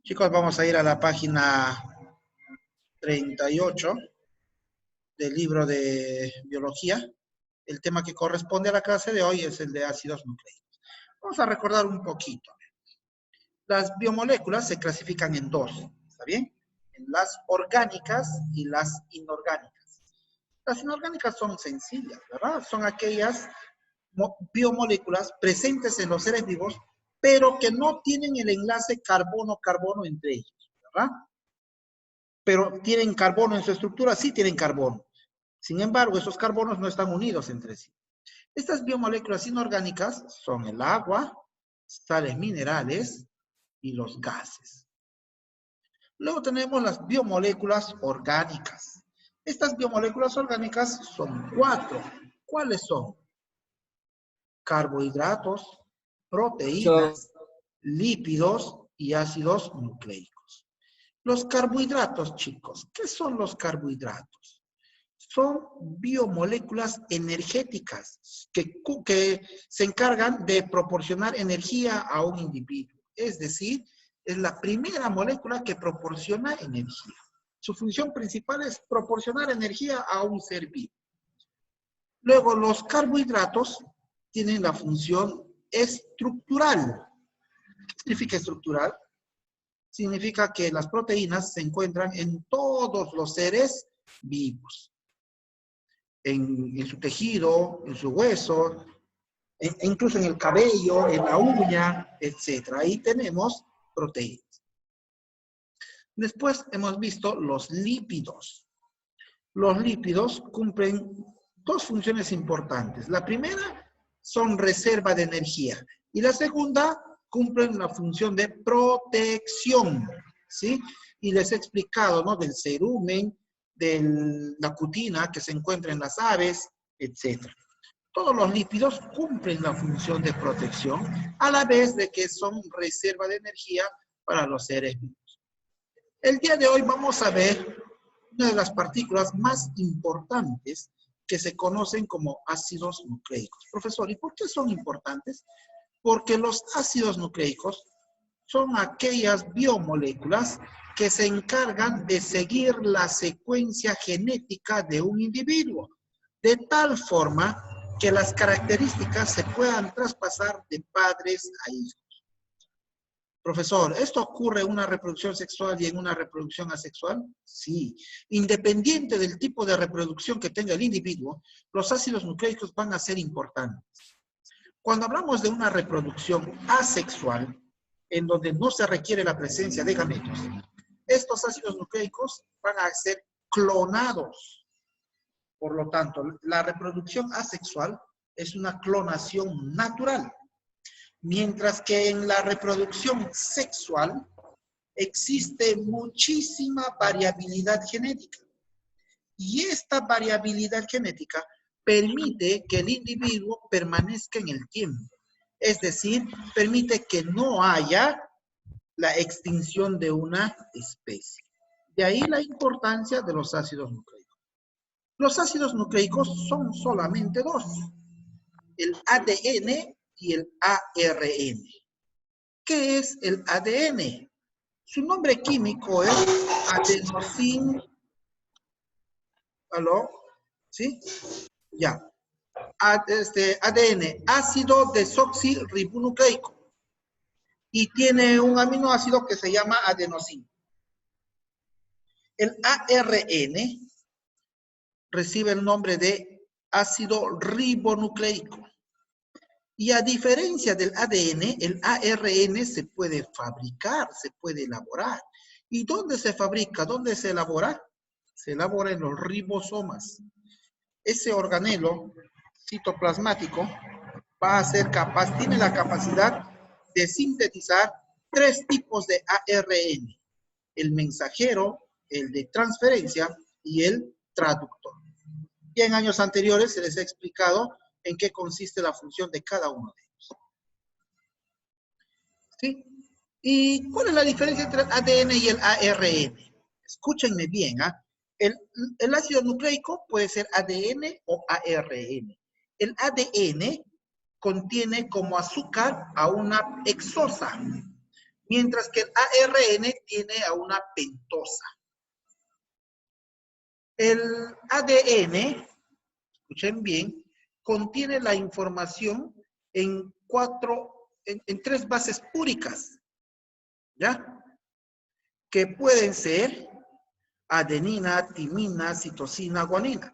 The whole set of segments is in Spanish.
Chicos, vamos a ir a la página 38 del libro de biología. El tema que corresponde a la clase de hoy es el de ácidos nucleicos. Vamos a recordar un poquito. Las biomoléculas se clasifican en dos, ¿está bien? En las orgánicas y las inorgánicas. Las inorgánicas son sencillas, ¿verdad? Son aquellas biomoléculas presentes en los seres vivos, pero que no tienen el enlace carbono-carbono entre ellos, ¿verdad? Pero tienen carbono en su estructura, sí tienen carbono. Sin embargo, esos carbonos no están unidos entre sí. Estas biomoléculas inorgánicas son el agua, sales minerales y los gases. Luego tenemos las biomoléculas orgánicas. Estas biomoléculas orgánicas son 4. ¿Cuáles son? Carbohidratos, proteínas, lípidos y ácidos nucleicos. Los carbohidratos, chicos, ¿qué son los carbohidratos? Son biomoléculas energéticas que se encargan de proporcionar energía a un individuo. Es decir, es la primera molécula que proporciona energía. Su función principal es proporcionar energía a un ser vivo. Luego, los carbohidratos tienen la función estructural. ¿Qué significa estructural? Significa que las proteínas se encuentran en todos los seres vivos. En su tejido, en su hueso, incluso en el cabello, en la uña, etc. Ahí tenemos proteínas. Después hemos visto los lípidos. Los lípidos cumplen dos funciones importantes. La primera son reserva de energía y la segunda cumplen la función de protección, ¿sí? Y les he explicado, ¿no? Del cerumen, de la cutina que se encuentra en las aves, etc. Todos los lípidos cumplen la función de protección a la vez de que son reserva de energía para los seres vivos. El día de hoy vamos a ver una de las partículas más importantes que se conocen como ácidos nucleicos. Profesor, ¿y por qué son importantes? Porque los ácidos nucleicos son aquellas biomoléculas que se encargan de seguir la secuencia genética de un individuo, de tal forma que las características se puedan traspasar de padres a hijos. Profesor, ¿esto ocurre en una reproducción sexual y en una reproducción asexual? Sí. Independiente del tipo de reproducción que tenga el individuo, los ácidos nucleicos van a ser importantes. Cuando hablamos de una reproducción asexual, en donde no se requiere la presencia de gametos, estos ácidos nucleicos van a ser clonados. Por lo tanto, la reproducción asexual es una clonación natural. Mientras que en la reproducción sexual existe muchísima variabilidad genética. Y esta variabilidad genética permite que el individuo permanezca en el tiempo. Es decir, permite que no haya la extinción de una especie. De ahí la importancia de los ácidos nucleicos. Los ácidos nucleicos son solamente dos: el ADN y el ARN. ¿Qué es el ADN? Su nombre químico es adenosín. ¿Aló? ¿Sí? Ya. ADN, ácido desoxirribonucleico. Y tiene un aminoácido que se llama adenosín. El ARN recibe el nombre de ácido ribonucleico. Y a diferencia del ADN, el ARN se puede fabricar, se puede elaborar. ¿Y dónde se fabrica? ¿Dónde se elabora? Se elabora en los ribosomas. Ese organelo citoplasmático va a ser capaz, tiene la capacidad de sintetizar 3 tipos de ARN: el mensajero, el de transferencia y el traductor. Y en años anteriores se les ha explicado en qué consiste la función de cada uno de ellos. ¿Sí? ¿Y cuál es la diferencia entre el ADN y el ARN? Escúchenme bien, ¿ah? El ácido nucleico puede ser ADN o ARN. El ADN contiene como azúcar a una hexosa. mientras que el ARN tiene a una pentosa. El ADN, escuchen bien, contiene la información en tres bases púricas, ¿ya? Que pueden ser adenina, timina, citosina, guanina.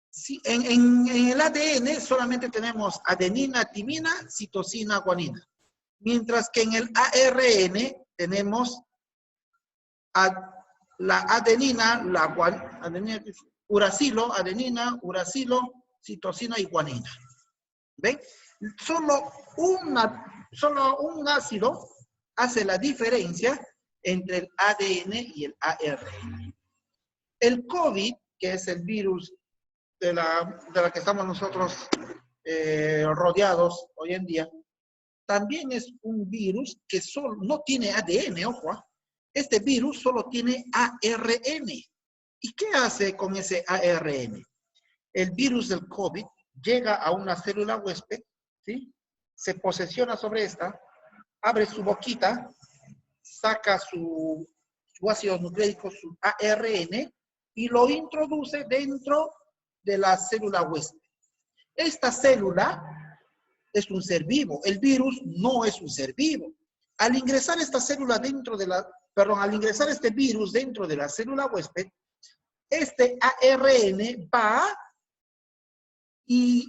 Sí, en el ADN solamente tenemos adenina, timina, citosina, guanina. Mientras que en el ARN tenemos la adenina, uracilo, adenina, uracilo, citosina y guanina. ¿Ven? Solo un ácido hace la diferencia entre el ADN y el ARN. El COVID, que es el virus de la que estamos nosotros rodeados hoy en día, también es un virus que solo no tiene ADN, ojo. Este virus solo tiene ARN. ¿Y qué hace con ese ARN? El virus del COVID llega a una célula huésped, ¿sí? Se posesiona sobre esta, abre su boquita, saca su ácido nucleico, su ARN, y lo introduce dentro de la célula huésped. Esta célula es un ser vivo. El virus no es un ser vivo. Al ingresar esta célula dentro de al ingresar este virus dentro de la célula huésped, este ARN va y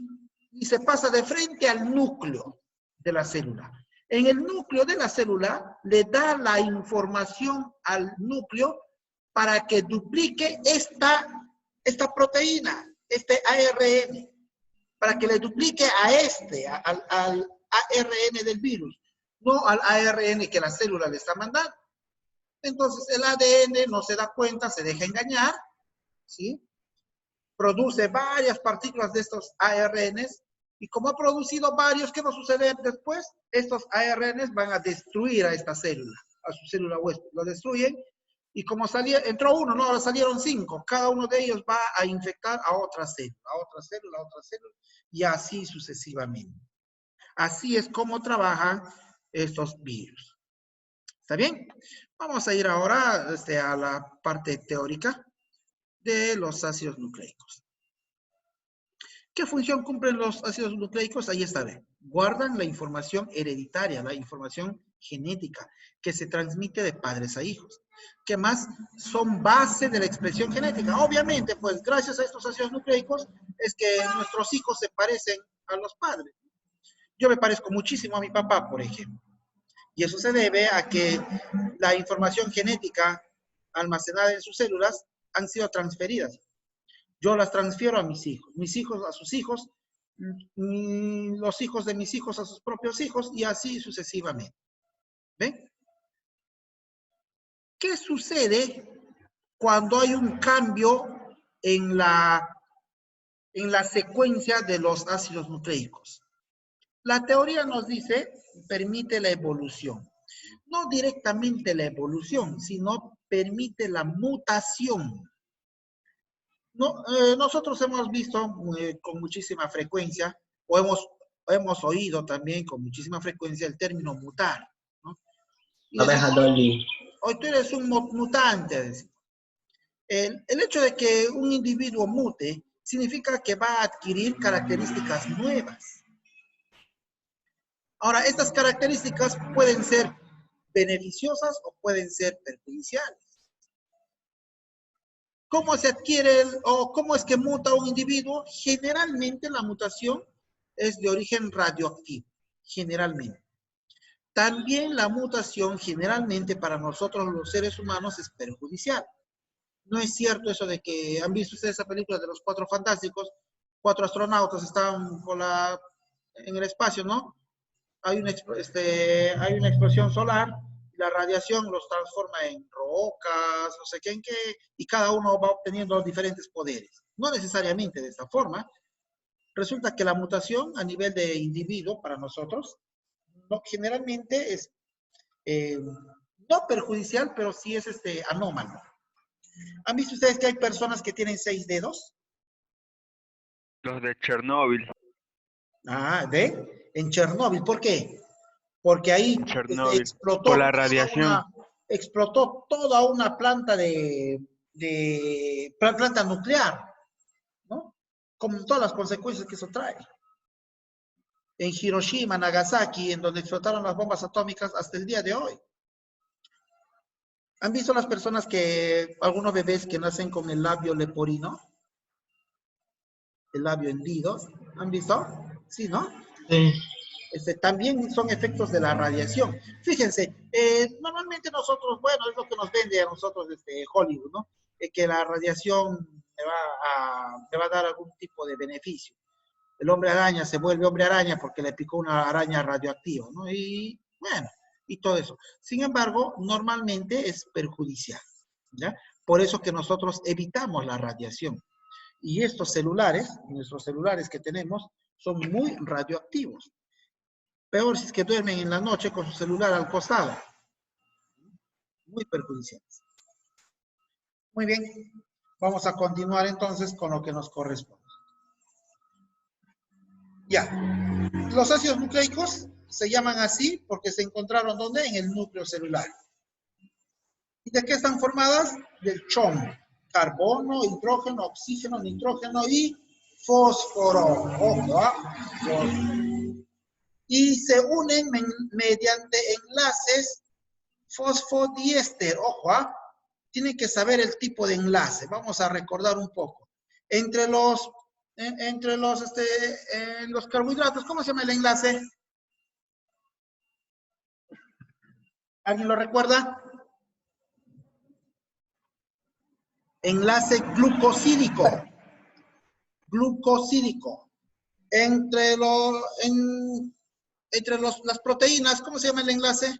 se pasa de frente al núcleo de la célula. En el núcleo de la célula le da la información al núcleo para que duplique esta proteína, este ARN, para que le duplique al ARN del virus, no al ARN que la célula le está mandando. Entonces el ADN no se da cuenta, se deja engañar, ¿sí? Produce varias partículas de estos ARNs, y como ha producido varios, ¿qué va a suceder después? Estos ARNs van a destruir a esta célula, a su célula huésped. Lo destruyen, y como entró uno, no, ahora salieron 5. Cada uno de ellos va a infectar a otra célula, a otra célula, a otra célula, y así sucesivamente. Así es como trabajan estos virus. ¿Está bien? Vamos a ir ahora a la parte teórica de los ácidos nucleicos. ¿Qué función cumplen los ácidos nucleicos? Ahí está, ¿ve? Guardan la información hereditaria, la información genética, que se transmite de padres a hijos. ¿Qué más? Son base de la expresión genética. Obviamente, pues gracias a estos ácidos nucleicos es que nuestros hijos se parecen a los padres. Yo me parezco muchísimo a mi papá, por ejemplo. Y eso se debe a que la información genética almacenada en sus células han sido transferidas. Yo las transfiero a mis hijos a sus hijos, los hijos de mis hijos a sus propios hijos, y así sucesivamente. ¿Ven? ¿Qué sucede cuando hay un cambio en la secuencia de los ácidos nucleicos? La teoría nos dice, permite la evolución. No directamente la evolución, sino permite la mutación. No, nosotros hemos visto con muchísima frecuencia, o hemos oído también con muchísima frecuencia el término mutar, ¿no? Hoy tú eres un mutante. El hecho de que un individuo mute significa que va a adquirir características nuevas. Ahora, estas características pueden ser beneficiosas o pueden ser perjudiciales. ¿Cómo se adquiere o cómo es que muta un individuo? Generalmente la mutación es de origen radioactivo, generalmente. También la mutación generalmente para nosotros los seres humanos es perjudicial. No es cierto eso de que han visto ustedes esa película de los 4 fantásticos, 4 astronautas estaban en el espacio, ¿no? Hay una explosión solar, la radiación los transforma en rocas, no sé qué, y cada uno va obteniendo diferentes poderes. No necesariamente de esta forma. Resulta que la mutación a nivel de individuo para nosotros generalmente es no perjudicial, pero sí es anómalo. ¿Han visto ustedes que hay personas que tienen 6 dedos? Los de Chernóbil. Ah, ¿ve? En Chernóbil, ¿por qué? porque ahí Chernóbil. explotó Por la radiación. explotó toda una planta planta nuclear, ¿no? Con todas las consecuencias que eso trae. En Hiroshima, Nagasaki, en donde explotaron las bombas atómicas hasta el día de hoy. ¿Han visto las personas algunos bebés que nacen con el labio leporino? El labio hendido. ¿Han visto? Sí, ¿no? Sí. También son efectos de la radiación. Fíjense, normalmente nosotros, bueno, es lo que nos vende a nosotros Hollywood, ¿no? Que la radiación me va a dar algún tipo de beneficio. El hombre araña se vuelve hombre araña porque le picó una araña radioactiva, ¿no? Y bueno, y todo eso. Sin embargo, normalmente es perjudicial, ¿ya? Por eso que nosotros evitamos la radiación. Y estos celulares, nuestros celulares que tenemos, son muy radioactivos. Peor si es que duermen en la noche con su celular al costado. Muy perjudiciales. Muy bien. Vamos a continuar entonces con lo que nos corresponde. Ya. Los ácidos nucleicos se llaman así porque se encontraron ¿dónde? En el núcleo celular. ¿Y de qué están formadas? Del CHOM. Carbono, hidrógeno, oxígeno, nitrógeno y fósforo. Ojo, y se unen mediante enlaces fosfodiéster. Ojo, tienen que saber el tipo de enlace. Vamos a recordar un poco. Entre los carbohidratos, ¿cómo se llama el enlace? ¿Alguien lo recuerda? Enlace glucosídico. Glucosídico. Entre las proteínas, ¿cómo se llama el enlace?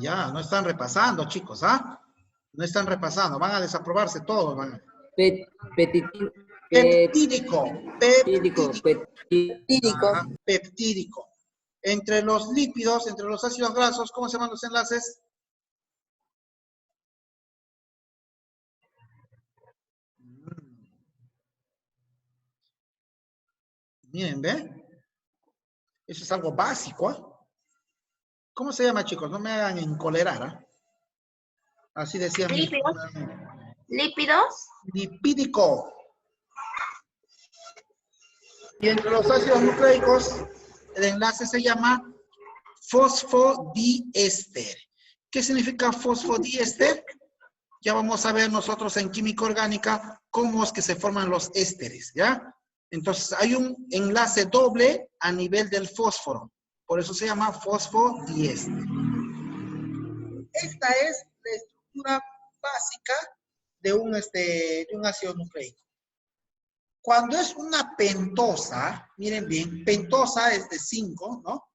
Ya, no están repasando, chicos, No están repasando, van a desaprobarse todos. Peptídico. Peptídico. Entre los lípidos, entre los ácidos grasos, ¿cómo se llaman los enlaces? Miren, ¿ve? Eso es algo básico, ¿Cómo se llama, chicos? No me hagan encolerar, Así decían. Lípidos. Lípidos. Lipídico. Y entre los ácidos nucleicos, el enlace se llama fosfodiéster. ¿Qué significa fosfodiéster? Ya vamos a ver nosotros en química orgánica cómo es que se forman los ésteres, ¿ya? Entonces, hay un enlace doble a nivel del fósforo. Por eso se llama fosfodiéster. Esta es la estructura básica de un ácido nucleico. Cuando es una pentosa, miren bien, pentosa es de 5, ¿no?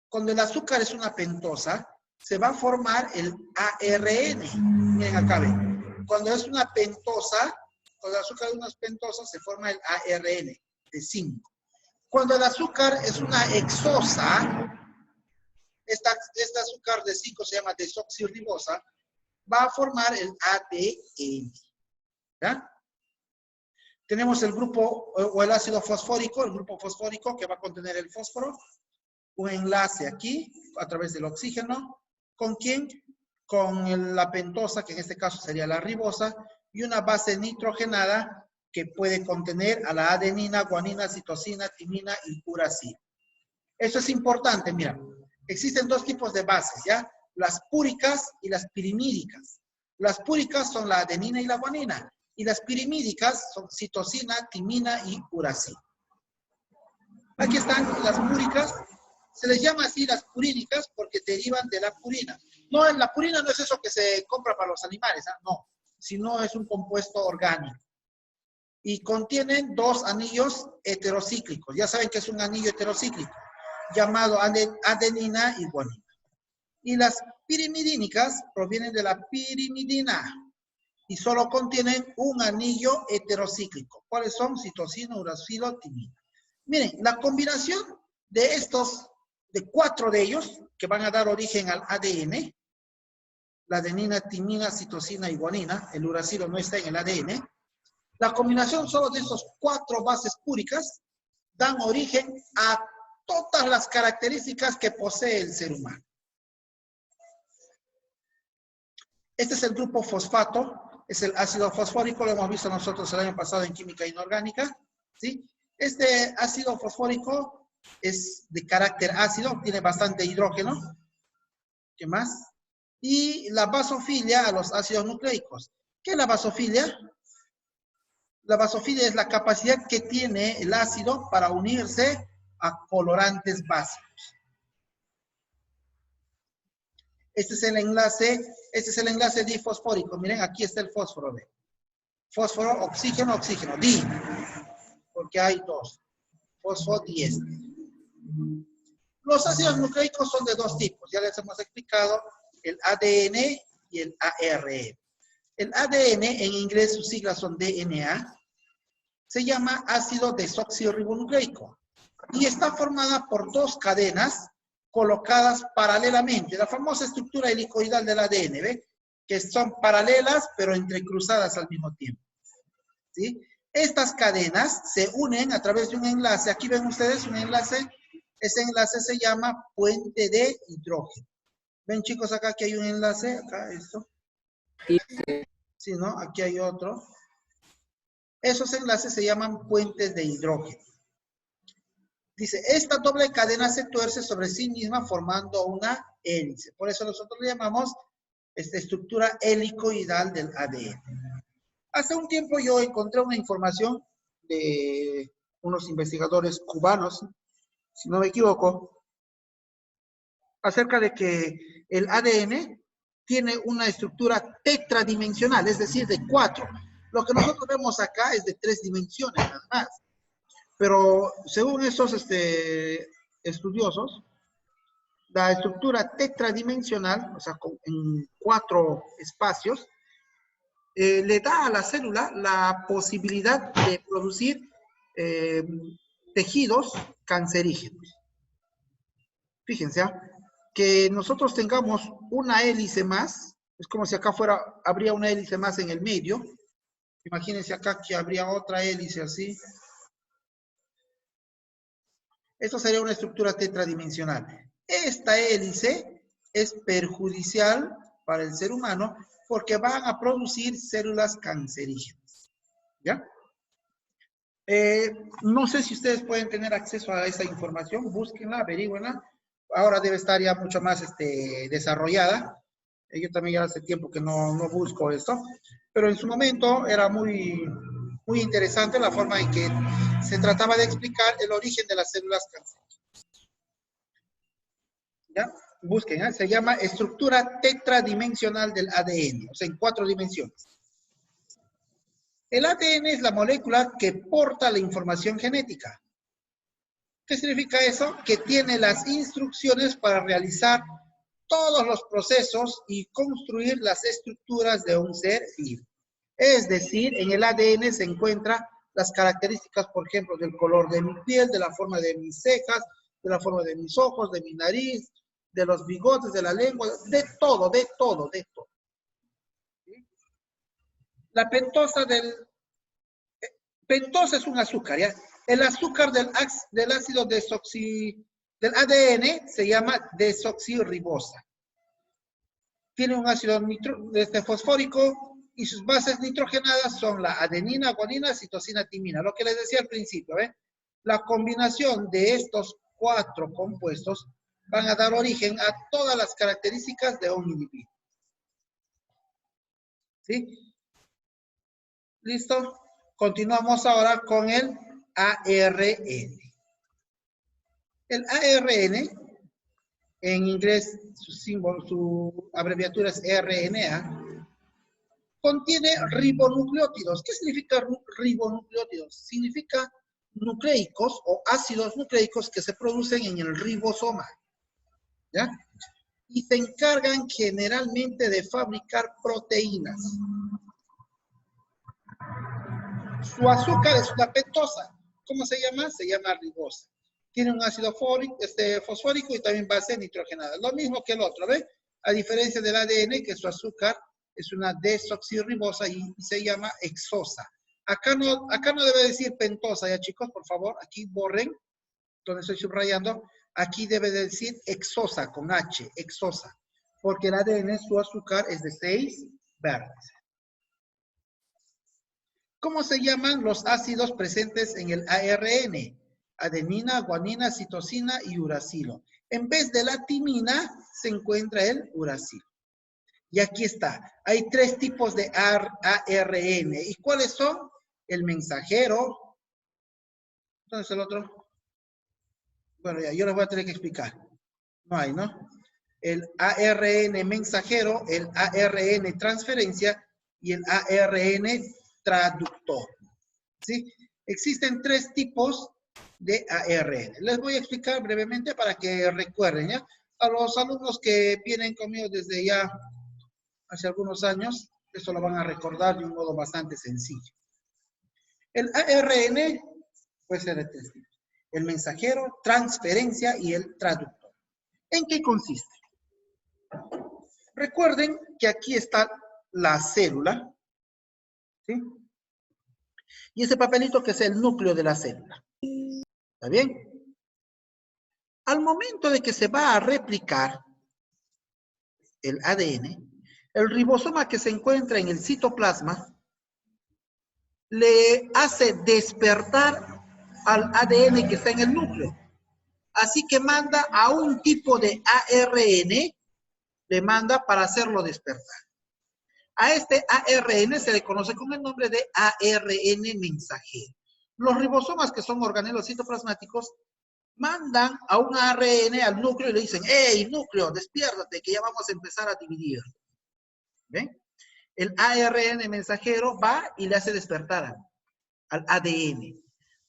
Cuando el azúcar es una pentosa, se va a formar el ARN. Miren acá, ven. Cuando es una pentosa, cuando el azúcar es una pentosa, se forma el ARN de 5. Cuando el azúcar es una hexosa, esta azúcar de 5 se llama desoxirribosa, va a formar el ADN. ¿Ya? Tenemos el grupo o el ácido fosfórico, el grupo fosfórico que va a contener el fósforo, un enlace aquí a través del oxígeno. ¿Con quién? Con la pentosa, que en este caso sería la ribosa, y una base nitrogenada que puede contener a la adenina, guanina, citosina, timina y uracil. Eso es importante, mira. Existen dos tipos de bases, ¿ya? Las púricas y las pirimídicas. Las púricas son la adenina y la guanina. Y las pirimídicas son citosina, timina y uracil. Aquí están las púricas. Se les llama así las purínicas porque derivan de la purina. No, la purina no es eso que se compra para los animales, no. Sino es un compuesto orgánico. Y contienen dos anillos heterocíclicos. Ya saben que es un anillo heterocíclico, llamado adenina y guanina. Y las pirimidínicas provienen de la pirimidina y solo contienen un anillo heterocíclico. ¿Cuáles son? Citosina, uracilo, timina. Miren, la combinación de estos, de 4 de ellos, que van a dar origen al ADN, la adenina, timina, citosina y guanina, el uracilo no está en el ADN, la combinación solo de estos 4 bases púricas dan origen a todas las características que posee el ser humano. Este es el grupo fosfato, es el ácido fosfórico, lo hemos visto nosotros el año pasado en química inorgánica, ¿sí? Este ácido fosfórico es de carácter ácido, tiene bastante hidrógeno. ¿Qué más? Y la basofilia a los ácidos nucleicos. ¿Qué es la basofilia? La basofilia es la capacidad que tiene el ácido para unirse a colorantes básicos. Este es el enlace difosfórico. Miren, aquí está el fósforo. ¿Ve? Fósforo, oxígeno, oxígeno. Di. Porque hay dos. Fosfodiéster. Los ácidos nucleicos son de dos tipos. Ya les hemos explicado el ADN y el ARN. El ADN, en inglés sus siglas son DNA, se llama ácido desoxirribonucleico y está formada por dos cadenas colocadas paralelamente, la famosa estructura helicoidal del ADN, ¿ve? Que son paralelas pero entrecruzadas al mismo tiempo, ¿sí? Estas cadenas se unen a través de un enlace. Aquí ven ustedes un enlace. Ese enlace se llama puente de hidrógeno. ¿Ven, chicos, acá que hay un enlace? Acá, esto. Sí, ¿no? Aquí hay otro. Esos enlaces se llaman puentes de hidrógeno. Dice, esta doble cadena se tuerce sobre sí misma formando una hélice. Por eso nosotros le llamamos esta estructura helicoidal del ADN. Hace un tiempo yo encontré una información de unos investigadores cubanos, si no me equivoco, acerca de que el ADN tiene una estructura tetradimensional, es decir, de 4. Lo que nosotros vemos acá es de 3 dimensiones, nada más. Pero según estos estudiosos, la estructura tetradimensional, o sea, en 4 espacios, le da a la célula la posibilidad de producir tejidos cancerígenos. Fíjense, que nosotros tengamos una hélice más, es como si acá habría una hélice más en el medio. Imagínense acá que habría otra hélice así. Esto sería una estructura tetradimensional. Esta hélice es perjudicial para el ser humano porque van a producir células cancerígenas. ¿Ya? No sé si ustedes pueden tener acceso a esa información. Búsquenla, averígüenla. Ahora debe estar ya mucho más desarrollada. Yo también ya hace tiempo que no busco esto. Pero en su momento era muy interesante la forma en que se trataba de explicar el origen de las células cancerígenas. ¿Ya? Busquen, ¿eh? Se llama estructura tetradimensional del ADN, o sea, en 4 dimensiones. El ADN es la molécula que porta la información genética. ¿Qué significa eso? Que tiene las instrucciones para realizar todos los procesos y construir las estructuras de un ser vivo. Es decir, en el ADN se encuentran las características, por ejemplo, del color de mi piel, de la forma de mis cejas, de la forma de mis ojos, de mi nariz, de los bigotes, de la lengua, de todo, de todo, de todo. ¿Sí? La pentosa pentosa es un azúcar, ¿ya? El azúcar del ácido del ADN se llama desoxirribosa. Tiene un ácido fosfórico y sus bases nitrogenadas son la adenina, guanina, citosina, timina. Lo que les decía al principio, ¿eh? La combinación de estos 4 compuestos van a dar origen a todas las características de un individuo. ¿Sí? ¿Listo? Continuamos ahora con el ARN. El ARN, en inglés su abreviatura es RNA, contiene ribonucleótidos. ¿Qué significa ribonucleótidos? Significa nucleicos o ácidos nucleicos que se producen en el ribosoma. ¿Ya? Y se encargan generalmente de fabricar proteínas. Su azúcar es una pentosa. ¿Cómo se llama? Se llama ribosa. Tiene un ácido fosfórico y también base nitrogenada. Lo mismo que el otro, ¿ve? A diferencia del ADN, que su azúcar es una desoxirribosa y se llama hexosa. Acá no debe decir pentosa, ya chicos, por favor. Aquí borren, donde estoy subrayando. Aquí debe decir hexosa, con H, hexosa. Porque el ADN, su azúcar es de 6 verdes. ¿Cómo se llaman los ácidos presentes en el ARN? Adenina, guanina, citosina y uracilo. En vez de la timina, se encuentra el uracilo. Y aquí está. Hay 3 tipos de ARN. ¿Y cuáles son? El mensajero. ¿Dónde es el otro? Bueno, ya, yo les voy a tener que explicar. No hay, ¿no? El ARN mensajero, el ARN transferencia y el ARN traductor. ¿Sí? Existen 3 tipos de ARN. Les voy a explicar brevemente para que recuerden, ¿ya? A los alumnos que vienen conmigo desde ya hace algunos años, eso lo van a recordar de un modo bastante sencillo. El ARN puede ser de 3 tipos. El mensajero, transferencia y el traductor. ¿En qué consiste? Recuerden que aquí está la célula, ¿sí? Y ese papelito que es el núcleo de la célula. ¿Está bien? Al momento de que se va a replicar el ADN, el ribosoma que se encuentra en el citoplasma le hace despertar al ADN que está en el núcleo. Así que manda a un tipo de ARN, le manda para hacerlo despertar. A este ARN se le conoce con el nombre de ARN mensajero. Los ribosomas, que son organelos citoplasmáticos, mandan a un ARN al núcleo y le dicen, ¡hey, núcleo, despiértate, que ya vamos a empezar a dividir! ¿Ven? El ARN mensajero va y le hace despertar al ADN.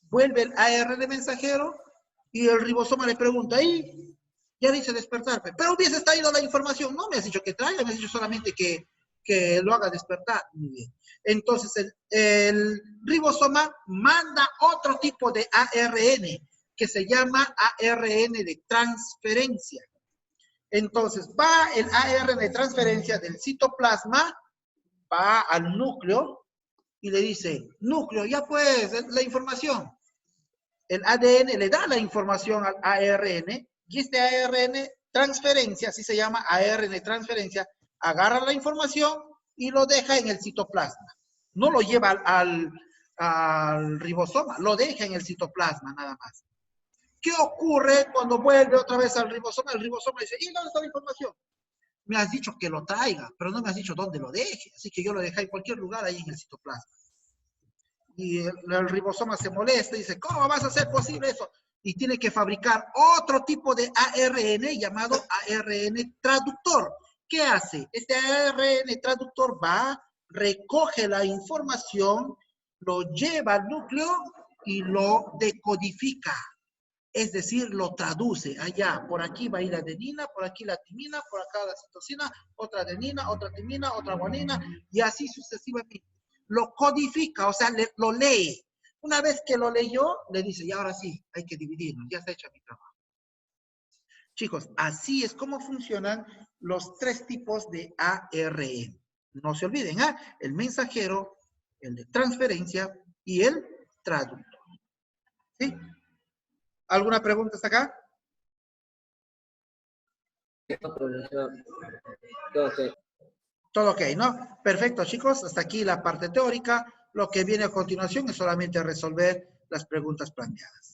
Vuelve el ARN mensajero y el ribosoma le pregunta, ¡ay! Ya dice despertar, pero hubieses traído la información. No me has dicho que traiga, me has dicho solamente que lo haga despertar. Muy bien. Entonces el ribosoma manda otro tipo de ARN que se llama ARN de transferencia. Entonces va el ARN de transferencia del citoplasma, va al núcleo y le dice, núcleo, ya pues, la información. El ADN le da la información al ARN y este ARN transferencia, así se llama ARN transferencia, agarra la información y lo deja en el citoplasma. No lo lleva al ribosoma, lo deja en el citoplasma nada más. ¿Qué ocurre cuando vuelve otra vez al ribosoma? El ribosoma dice, ¿y dónde está la información? Me has dicho que lo traiga, pero no me has dicho dónde lo deje, así que yo lo dejé en cualquier lugar ahí en el citoplasma. Y el ribosoma se molesta y dice, ¿cómo vas a hacer posible eso? Y tiene que fabricar otro tipo de ARN llamado ARN traductor. ¿Qué hace? Este ARN traductor va, recoge la información, lo lleva al núcleo y lo decodifica. Es decir, lo traduce allá. Por aquí va a ir la adenina, por aquí la timina, por acá la citosina, otra adenina, otra timina, otra guanina, y así sucesivamente. Lo codifica, o sea, lo lee. Una vez que lo leyó, le dice, y ahora sí, hay que dividirnos, ya está hecho mi trabajo. Chicos, así es como funcionan los 3 tipos de ARN. No se olviden, el mensajero, el de transferencia y el traductor. ¿Sí? ¿Alguna pregunta hasta acá? Todo ok, ¿no? Perfecto, chicos. Hasta aquí la parte teórica. Lo que viene a continuación es solamente resolver las preguntas planteadas.